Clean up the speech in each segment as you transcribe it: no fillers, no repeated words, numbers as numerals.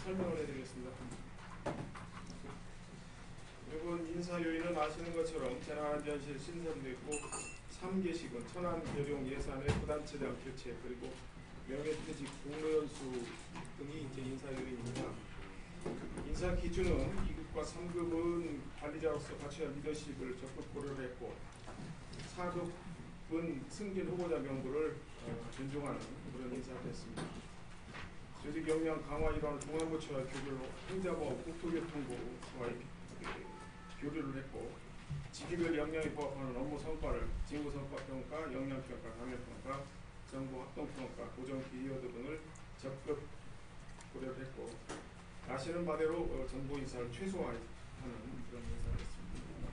설명을 해드리겠습니다. 이번 인사 요인은 아시는 것처럼 재난안전실 신설도 있고 3계식은 천안교령 예산의 부단체장 교체 그리고 명예퇴직 공로연수 등이 이제 인사 요인입니다. 인사 기준은 2급과 3급은 관리자로서 갖춰야 할 리더십을 적극 고려를 했고 4급은 승진 후보자 명부를 존중하는 그런 인사가 됐습니다. 조직 역량 강화 일환을 중앙부처와 교류로 행자부와 국토교통부와의 교류를 했고 직위별 역량에 부합하는 업무 성과를 직무 성과 평가, 역량 평가, 강연 평가, 정보 활동 평가, 고정 기여도 등을 적극 고려를 했고 아시는 바대로 정보 인사를 최소화하는 그런 인사였습니다.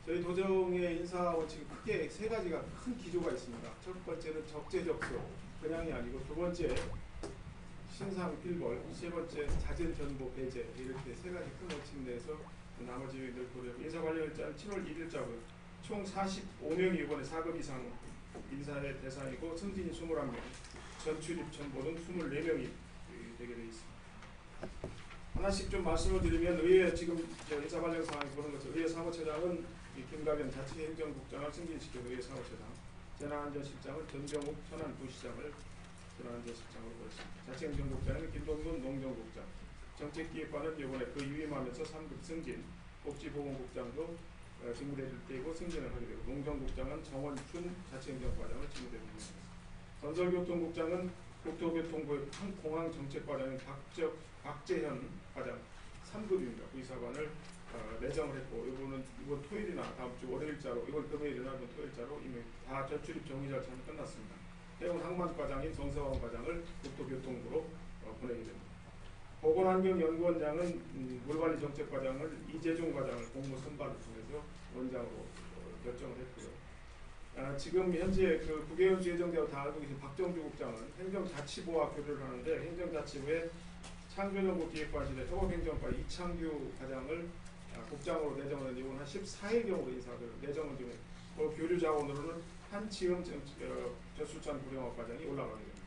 저희 도정의 인사 원칙은 크게 세 가지가 큰 기조가 있습니다. 첫 번째는 적재적소, 그냥이 아니고 두 번째 신상 필벌, 세 번째 잦은 정보 배제 이렇게 세 가지 큰 원칙 내에서 나머지 요인들 고려. 인사 관련 일자는 7월 1일자고요. 총 45명이 이번에 4급 이상 인사의 대상이고 승진이 21명, 전출입 전보 등 24명이 되게 되어 있습니다. 하나씩 좀 말씀을 드리면 의회 지금 인사 관련 사항이 보는 것처럼 의회 사무처장은 김가변 자치행정국장을 승진시킨 의회 사무처장, 재난안전실장은 전병욱 천안부시장을 재난안전실장으로 보였습니다. 자치행정국장은 김동근 농정국장, 정책기획관은 이번에 그 유임하면서 3급 승진, 복지보건국장도 직무대리를 떼고 승진을 하게 되고 농정국장은 정원춘 자치행정과장을 직무대리입니다. 건설교통국장은 국토교통부의 공항정책과장인 박재현 과장 3급입니다. 부의사관을 내정을 했고 이번 토요일이나 다음 주 월요일자로 이번 금요일이나 이번 토요일자로 이미 다 전출입 정리 절차는 끝났습니다. 해운 항만과장인 정서원 과장을 국토교통부로 보내게 됩니다. 보건환경연구원장은 물관리정책과장을 이재종 과장을 공모 선발을 통해서 원장으로 결정을 했고요. 지금 현재 그 국외연수 예정대로 다 알고 계신 박정주 국장은 행정자치부와 교류를 하는데 행정자치부에 창조정보기획관실의 협업행정과 이창규 과장을 국장으로 내정을 했는데 이번 한 14일경으로 인사를 내정을 중에 그 교류 자원으로는 한치음 저수찬 구령학과장이 올라가게 됩니다.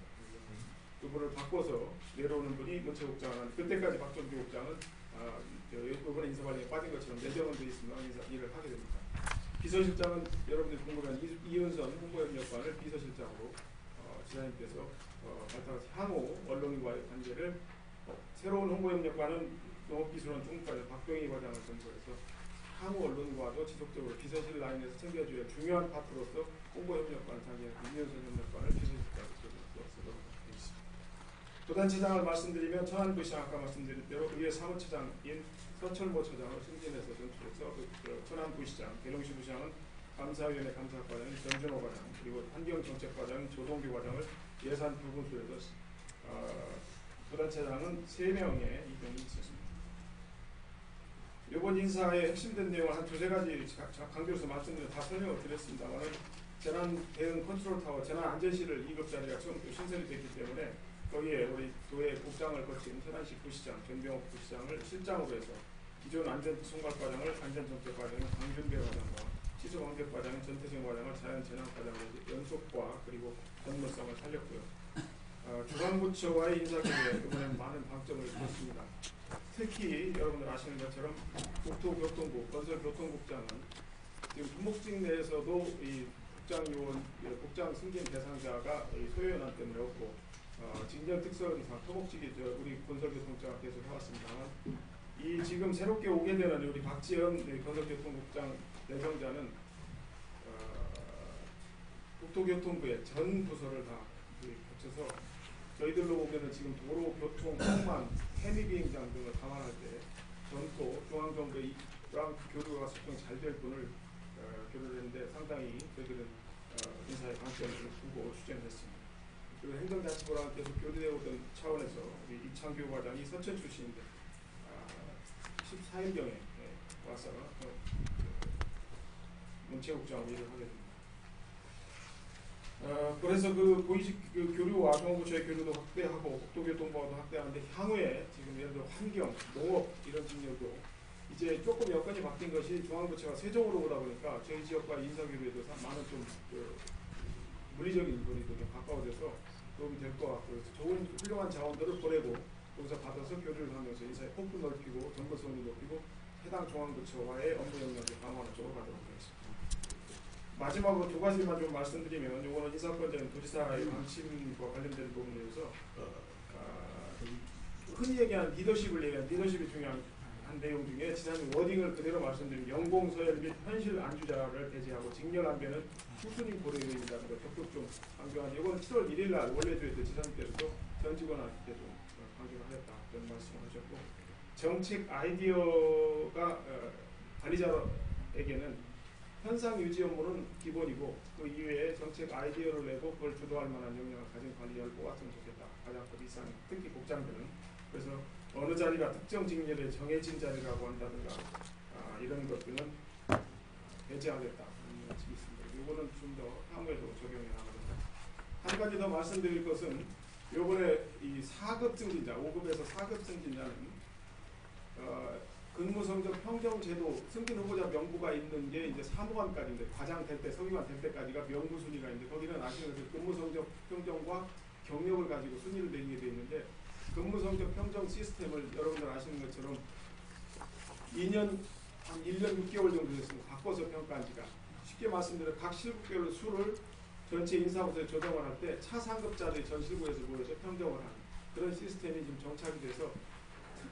그분을 바꿔서 내려오는 분이 문체국장을 하는데 그때까지 박정규 국장은 이번에 인사관리에 빠진 것처럼 내정은 되어 있으면 일을 하게 됩니다. 비서실장은 여러분들이 궁금한 이은선 홍보협력관을 비서실장으로 지사님께서 발탁해서 향후 언론과의 관계를 새로운 홍보협력관은 농업기술원 총괄 박병희 과장을 선보여서 향후 언론과도 지속적으로 비서실 라인에서 챙겨줘야 중요한 파트로서 홍보협력관을 장기하는 이은선 협력관을 비서실장으로 쓰도록 되어 있습니다. 부단체장을 말씀드리면 천안부시장 아까 말씀드린 대로 의회 사무처장인 서철모 처장을 승진해서 전출해서 천안부시장, 계룡시 부시장은 감사위원회 감사과장인 전준호 과장 그리고 환경정책과장인 조동규 과장을 예산 부분수에서 부단체장은 3명의 이동이 있었습니다. 이번 인사의 핵심된 내용을 한 두세 가지 강조해서 말씀드려 다 설명을 드렸습니다만 재난 대응 컨트롤타워 재난안전실을 2급 자리가 처음부터 신설이 됐기 때문에 거기에 우리 도의 국장을 거친 천안시 부시장, 전병욱 부시장을 실장으로 해서 기존 안전총괄과장을 안전정책과장인 강준배 과장과 시설환경과장인 전태정 과장을 자연재난과장으로 연속과 그리고 전문성을 살렸고요. 중앙부처와의 인사교류에 이번에는 많은 방점을 뒀습니다. 특히 여러분들 아시는 것처럼 국토교통부, 건설교통국장은 지금 분목직 내에서도 이 국장요원, 국장 승진 대상자가 소요연한 때문에 없고 직렬특성상 토목직이 우리 건설교통국장을 계속 해왔습니다만 이 지금 새롭게 오게 되는 우리 박지현 건설교통국장 내정자는 국토교통부의 전 부서를 다 거쳐서 저희들로 보면은 지금 도로, 교통, 항만, 해미비행장 등을 감안할 때 전토, 중앙정부의 이랑 교류가 소통이 잘 될 분을 교류를 했는데 상당히 저희들은 인사의 방점을 두고 추진했습니다. 그리고 행정자치부랑 계속 교류되어 오던 차원에서 우리 이창규 과장이 서천 출신인데 14일경에 와서 문체국장으로 일을 하게 됩니다. 그래서 그 고위직 교류와 중앙부처의 교류도 확대하고 국토교통부와도 확대하는데 향후에 지금 예를 들어 환경, 농업 이런 직렬도 이제 조금 여건이 바뀐 것이 중앙부처가 세종으로 오다 보니까 저희 지역과 인사교류에도 많은 좀 물리적인 거리도 좀 가까워져서 도움이 될 것 같고 좋은 훌륭한 자원들을 보내고 여기서 받아서 교류를 하면서 인사의 폭도 넓히고 전문성도 높이고 해당 중앙부처와의 업무 영역을 강화하는 쪽으로 가도록 하겠습니다. 마지막으로 두 가지만 좀 말씀드리면, 이거는 인사권자는 도지사의 방침과 관련된 부분에서 흔히 얘기하는 리더십을 얘기하는 리더십이 중요한 내용 중에 지난해 워딩을 그대로 말씀드린 연공 서열 및 현실 안주자를 배제하고 직렬 안배는 후순위 고려에 있다는 걸 적극 좀 강조하는, 이건 7월 1일 날 원래 줘야 될 지상께서도 전 직원한테 좀 강조를 하였다 그런 말씀을 하셨고, 정책 아이디어가 관리자에게는 현상 유지 업무는 기본이고 그 이외에 정책 아이디어를 내고 그걸 주도할 만한 역량을 가진 관리자를 뽑았으면 좋겠다. 가장 이상 특히 국장들은 그래서 어느 자리가 특정 직렬에 정해진 자리라고 한다든가 이런 것들은 배제하겠다 하는 말씀이 있습니다. 이거는 좀 더 향후에도 적용해 나가겠다. 한 가지 더 말씀드릴 것은 이번에 이 4급 승진자, 5급에서 4급 승진자는 근무 성적 평정 제도 승진 후보자 명부가 있는 게 이제 사무관까지인데, 과장 될 때, 서기관 될 때까지가 명부 순위가 있는데, 거기는 아시는 것처럼 근무 성적 평정과 경력을 가지고 순위를 매기게 되어 있는데, 근무 성적 평정 시스템을 여러분들 아시는 것처럼 2년, 한 1년 6개월 정도 됐습니다. 바꿔서 평가한 지가. 쉽게 말씀드려 각 실구별 수를 전체 인사부서에 조정을 할 때 차상급자들이 전 실구에서 모여서 평정을 하는 그런 시스템이 지금 정착이 돼서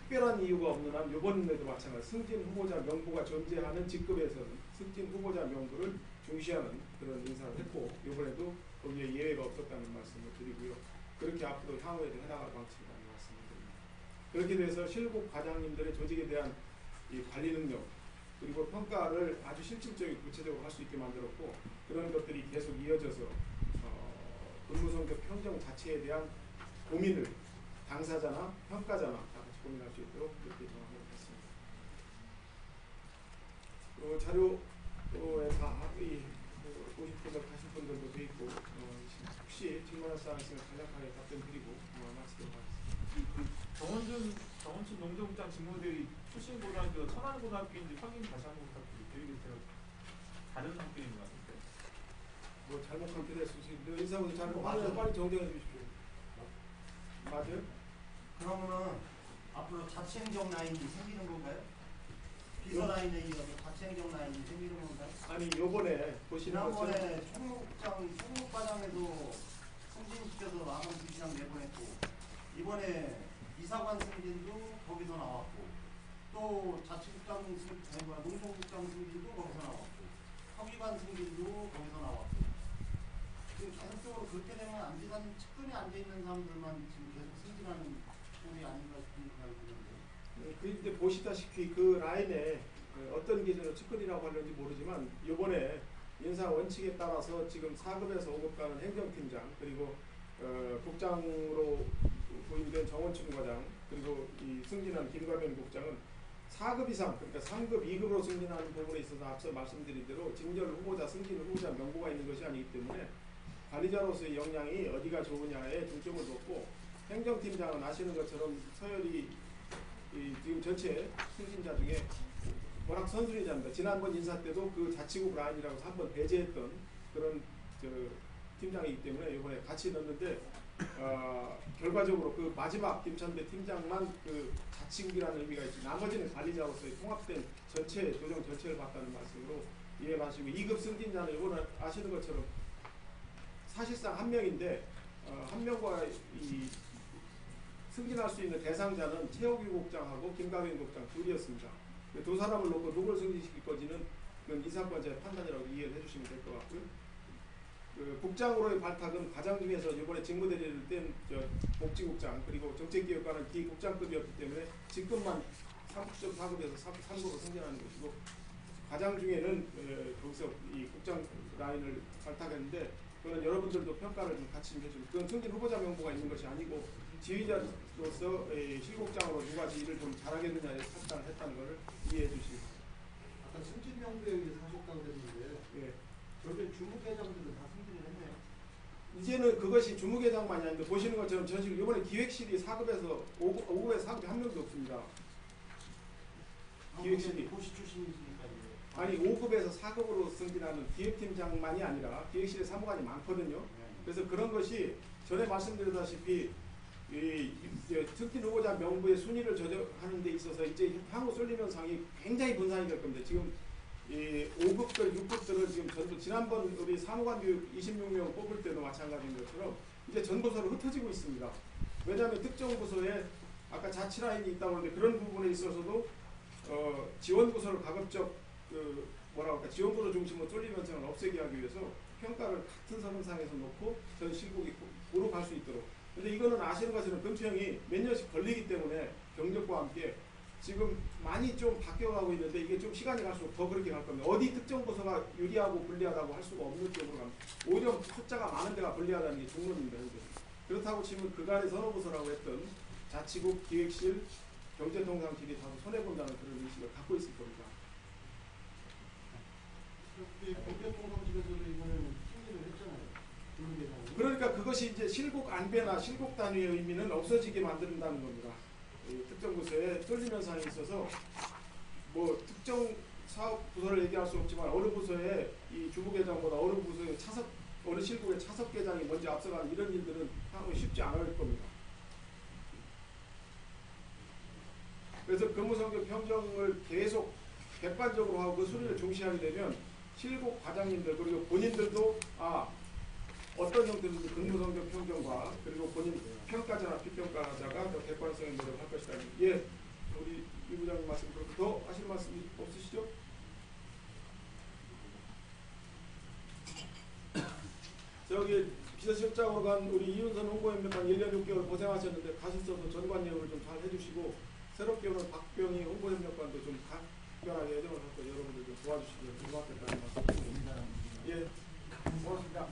특별한 이유가 없는 한 이번에도 마찬가지 승진 후보자 명부가 존재하는 직급에서는 승진 후보자 명부를 중시하는 그런 인사를 했고, 이번에도 거기에 예외가 없었다는 말씀을 드리고요. 그렇게 앞으로 향후에도 해나갈 방침이라는 말씀을 드립니다. 그렇게 돼서 실국 과장님들의 조직에 대한 이 관리 능력 그리고 평가를 아주 실질적이고 구체적으로 할 수 있게 만들었고, 그런 것들이 계속 이어져서 근무 성적 평정 자체에 대한 고민을 당사자나 평가자나 다 같이 고민할 수 있도록 그렇게 정하도록 했습니다. 그 자료에 다 보실 분들 가실 분들도 돼 있고, 혹시 질문할 사항 있으면 간략하게 답변 드리고 마치도록 하겠습니다. 정원춘 농정부장 직무대리 출신 고등학교 천안고등학교인지 확인 다시 한번 부탁드릴게요. 이게 다른 학교인 것 같은데. 뭐 잘못 컨트롤 했으면 인사부서 잘못 맞아요. 빨리 정정해 주십시오. 맞아요? 그러면은 앞으로 자치행정 라인이 생기는 건가요? 비서 라인에 이어서 자치행정 라인이 생기는 건가요? 아니 요번에 보시는 것처럼 지난번에 총무과장에도 승진시켜서 마감 비시장 내보냈고, 이번에 이사관 승진도 거기서 나왔고, 또 자치국장 농촌국장 승진도 거기서 나왔고, 서기관 승진도 거기서 나왔고, 지금 계속적으로 그렇게 되면 안지단 측근에 앉아있는 사람들만 지금 계속 승진하는 꼴이 아닌가 싶은 생각이 드는데. 그런데 보시다시피 그 라인에 어떤 기준으로 측근이라고 하는지 모르지만, 이번에 인사 원칙에 따라서 지금 4급에서 5급 가는 행정팀장, 그리고 국장으로 보임된 정원춘 과장, 그리고 이 승진한 김가변 국장은 4급 이상, 그러니까 3급, 2급으로 승진하는 부분에 있어서 앞서 말씀드린 대로 직렬 후보자, 승진 후보자 명부가 있는 것이 아니기 때문에 관리자로서의 역량이 어디가 좋으냐에 중점을 뒀고, 행정팀장은 아시는 것처럼 서열이 지금 전체 승진자 중에 워낙 선순위자입니다. 지난번 인사 때도 그 자치국 라인이라고 해서 한번 배제했던 그런 팀장이기 때문에 이번에 같이 넣었는데, 결과적으로 그 마지막 김천배 팀장만 그 자치국이라는 의미가 있지, 나머지는 관리자로서의 통합된 전체 조정 전체를 봤다는 말씀으로 이해를 하시고, 2급 승진자는 이번에 아시는 것처럼 사실상 한 명인데, 한 명과 이 승진할 수 있는 대상자는 최호규 국장하고 김가빈 국장 둘이었습니다. 두 사람을 놓고 누굴 승진시킬 건지는 그건 이사권자의 판단이라고 이해를 해주시면 될 것 같고요. 그 국장으로의 발탁은 과장 중에서 이번에 직무대리를 뗀 복지국장, 그리고 정책기획관은 기국장급이었기 때문에 직급만 3.4급에서 3급으로 승진하는 것이고, 과장 중에는 거기서 이 국장 라인을 발탁했는데, 그거는 여러분들도 평가를 좀 같이 해주고, 그건 승진 후보자 명부가 있는 것이 아니고 지휘자로서 실국장으로 누가 일을 좀 잘하겠느냐에 판단을 했다는 것을 이해해 주시기 바랍니다. 아까 승진 명부에 이제 사셨다고 그랬는데, 예. 그러면 주무계장들은 다 승진을 했네요. 이제는 그것이 주무계장만이 아닌데, 보시는 것처럼 전실 이번에 기획실이 4급에서 5급에서 4급에 한 명도 없습니다. 기획실이 도시 출신이시니까 이제. 아니 5급에서 4급으로 승진하는 기획팀장만이 아니라 기획실에 사무관이 많거든요. 그래서 그런 것이 전에 말씀드렸다시피 특히 후보자 명부의 순위를 조정하는 데 있어서 이제 향후 쏠리면상이 굉장히 분산이 될 겁니다. 지금 이 5급들, 6급들은 지금 전부 지난번 우리 사무관 교육 26명 뽑을 때도 마찬가지인 것처럼 이제 전 부서로 흩어지고 있습니다. 왜냐하면 특정 부서에 아까 자치 라인이 있다고 하는데 그런 부분에 있어서도 지원 부서를 가급적 지원부서 중심으로 쏠리면상을 없애게 하기 위해서 평가를 같은 선상에서 놓고 전 실국이 고루 갈 수 있도록. 근데 이거는 아시는 것처럼 검토형이 몇 년씩 걸리기 때문에 경력과 함께 지금 많이 좀 바뀌어가고 있는데 이게 좀 시간이 갈수록 더 그렇게 갈 겁니다. 어디 특정 부서가 유리하고 불리하다고 할 수가 없는 쪽으로 갑니다. 오히려 숫자가 많은 데가 불리하다는 게 중론입니다. 현재. 그렇다고 치면 그간의 선호부서라고 했던 자치국, 기획실, 경제통상실이 다소 손해본다는 그런 의식을 갖고 있을 겁니다. 경제통상실에서도 이번에는 승인을 했잖아요. 그러니까 그것이 이제 실국 안배나 실국 단위의 의미는 없어지게 만든다는 겁니다. 특정 부서에 쏠리면상이 있어서 뭐 특정 사업 부서를 얘기할 수 없지만 어느 부서에 이 주부계장보다 어느 부서의 어느 실국의 차석계장이 먼저 앞서가는 이런 일들은 향후 쉽지 않을 겁니다. 그래서 근무성적 평정을 계속 객관적으로 하고 그 순위를 중시하게 되면 실국 과장님들 그리고 본인들도 어떤 형태로든 근무성적 평정과 그리고 본인 평가자나 비평가자가 더 객관성을 노력할 것이다. 예, 우리 유 부장님 말씀 그렇고 더 하실 말씀이 없으시죠? 저기 비서실장으로 간 우리 이윤선 홍보협력관 1년 6개월 고생하셨는데 가셔서 전관예우를 좀 잘 해주시고 새롭게 오는 박병희 홍보협력관도 좀 간결하게 예정을 해서 여러분들 좀 도와주시면 고맙겠다는 말씀 드립니다. 예, 고맙습니다.